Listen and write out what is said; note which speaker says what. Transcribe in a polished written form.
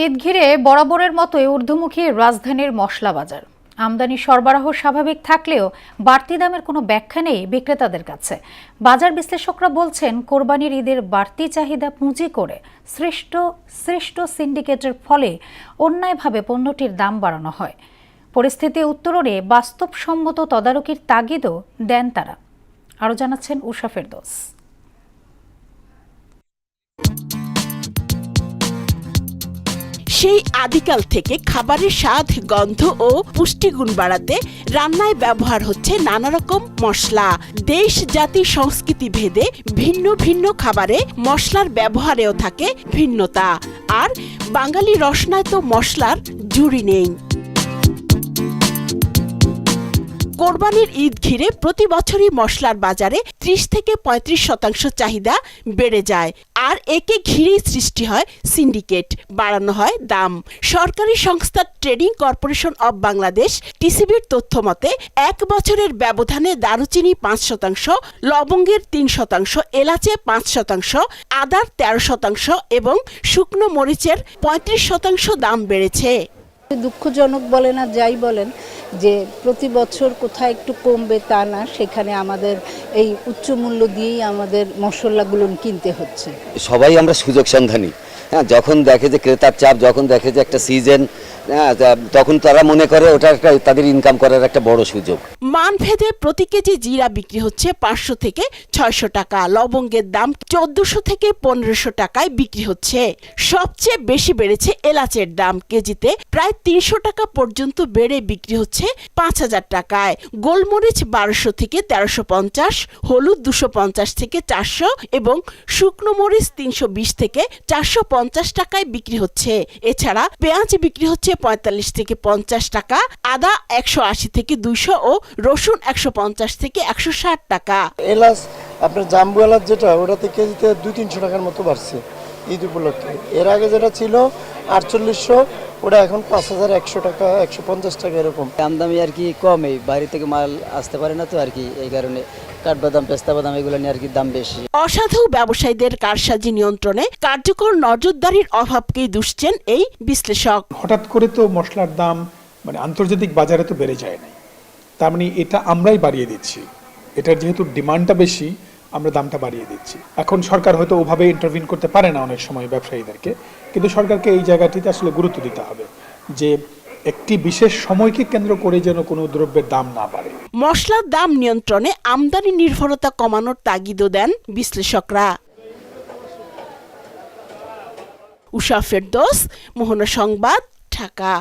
Speaker 1: ঈদ ঘিরে বরাবরের মতোই ঊর্ধ্বমুখী রাজধানীর মশলা বাজার। আমদানি সরবরাহ স্বাভাবিক থাকলেও বাড়তি দামের কোনো ব্যাখ্যা নেই বিক্রেতাদের কাছে। বাজার বিশ্লেষকরা বলছেন, কোরবানির ঈদের বাড়তি চাহিদা পুঁজি করে সৃষ্ট সিন্ডিকেটের ফলে অন্যায়ভাবে পণ্যটির দাম বাড়ানো হয়। পরিস্থিতি উত্তরণে বাস্তবসম্মত তদারকির তাগিদও দেন তারা। আরও জানাচ্ছেন উষা ফেরদৌস।
Speaker 2: সেই আদিকাল থেকে খাবারের স্বাদ, গন্ধ ও পুষ্টিগুণ বাড়াতে রান্নায় ব্যবহার হচ্ছে নানা রকম মশলা। দেশ, জাতি, সংস্কৃতি ভেদে ভিন্ন ভিন্ন খাবারে মশলার ব্যবহারেও থাকে ভিন্নতা। আর বাঙালি রসনায় তো মশলার জুড়ি নেই। কোরবানির ঈদ ঘিরে প্রতি বছরই মশলার বাজারে ৩০ থেকে ৩৫% চাহিদা বেড়ে যায়। আর একে ঘিরেই সৃষ্টি হয় সিন্ডিকেট, বাড়ানো হয় দাম। সরকারি সংস্থা ট্রেডিং কর্পোরেশন অব বাংলাদেশ টিসিবির তথ্য মতে ১ বছরের ব্যবধানে দারুচিনি ৫%, লবঙ্গের ৩%, এলাচে ৫%, আদার ১৩% এবং শুকনো মরিচের ৩৫% দাম বেড়েছে।
Speaker 3: দুঃখজনক বলেন আর যাই বলেন, যে প্রতি বছর কোথায় একটু কমবে তা না, সেখানে আমাদের এই উচ্চ মূল্য দিয়েই আমাদের মশলাগুলো কিনতে হচ্ছে।
Speaker 4: সবাই আমরা সুযোগ সন্ধানী। হ্যাঁ, যখন দেখে যে ক্রেতার চাপ, যখন দেখে যে একটা সিজন, তখন তারা মনে করে ওটা একটা তাদের ইনকাম করার একটা বড় সুযোগ।
Speaker 2: মানভেদে প্রতি কেজি জিরা বিক্রি হচ্ছে ৫০০ থেকে ৬০০ টাকা। লবঙ্গের দাম ১৪০০ থেকে ১৫০০ টাকায় বিক্রি হচ্ছে। সবচেয়ে বেশি বেড়েছে এলাচের দাম। কেজিতে প্রায় ৩০০ টাকা পর্যন্ত বেড়ে বিক্রি হচ্ছে ৫০০০ টাকায়। গোলমরিচ ১২০০ থেকে ১৩৫০, হলুদ ২৫০ থেকে ৪০০ এবং শুকনো মরিচ ৩২০ থেকে ৪৫০ টাকায় বিক্রি হচ্ছে। এছাড়া পেঁয়াজ বিক্রি হচ্ছে ৪৫ থেকে ৫০ টাকা, আদা ১৮০ থেকে ২০০ ও রসুন ১৫০ থেকে ১৬০ টাকা।
Speaker 5: এলাচ, আপনার জাম্বু এলাচ যেটা, ওটাতে কেজিতে ২-৩০০ টাকার মতো বাড়ছে ঈদ উপলক্ষে। এর আগে যেটা ছিল ৪৮০০, ওটা এখন ৫১০০ টাকা, ১৫০ টাকা এরকম।
Speaker 6: আমদামি আর কি কম, এই বাইরে থেকে মাল আসতে পারে না তো আর কি, এই কারণে কাঠবাদাম, পেস্তা বাদাম এগুলো নিয়ে আর কি দাম বেশি।
Speaker 2: অসাধু ব্যবসায়ীদের কারসাজি নিয়ন্ত্রণে কার্যকর নজরদারির অভাবকেই দুষছেন এই বিশ্লেষক।
Speaker 7: হঠাৎ করে তো মশলার দাম আন্তর্জাতিক বাজারে তো বেড়ে যায় নাই, তার মানে এটা আমরাই বাড়িয়ে দিচ্ছি। এটার যেহেতু ডিমান্ডটা বেশি, আমরা দামটা বাড়িয়ে দিচ্ছি। এখন সরকার হয়তো ওভাবে ইন্টারভিন করতে পারে না অনেক সময় ব্যবসায়ীদেরকে, কিন্তু সরকারকে এই জায়গাটিতে আসলে গুরুত্ব দিতে হবে যে একটি বিশেষ সময়কে কেন্দ্র করে যেন কোনো দ্রব্যের দাম না বাড়ে।
Speaker 2: মশলার দাম নিয়ন্ত্রণে আমদানি নির্ভরতা কমানোর তাগিদও দেন বিশ্লেষকরা। উষা ফেরদৌস, মোহনা সংবাদ, ঢাকা।